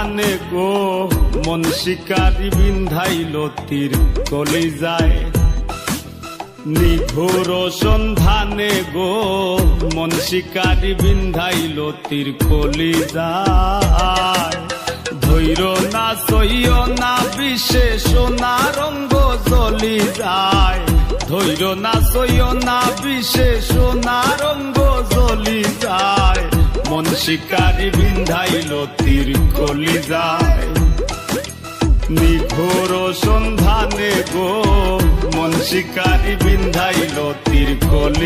সন্ধানে গো মন শিকারি বিন্ধাইল তীর কলিজায়। নিঘোর সন্ধানে গো মন শিকারি বিন্ধাইল তীর কলিজায়। ধৈর্য না সইয় না বিষে সোনা রঙ্গ জ্বলি যায়। ধৈর্য না সইয় না বিষে সোনা রঙ্গ জ্বলি যায়। মন শিকারি বিন্ধাইল তীর কলিজায়। নিঘোর সন্ধানে গো মন শিকারি বিন্ধাইল তীর কলি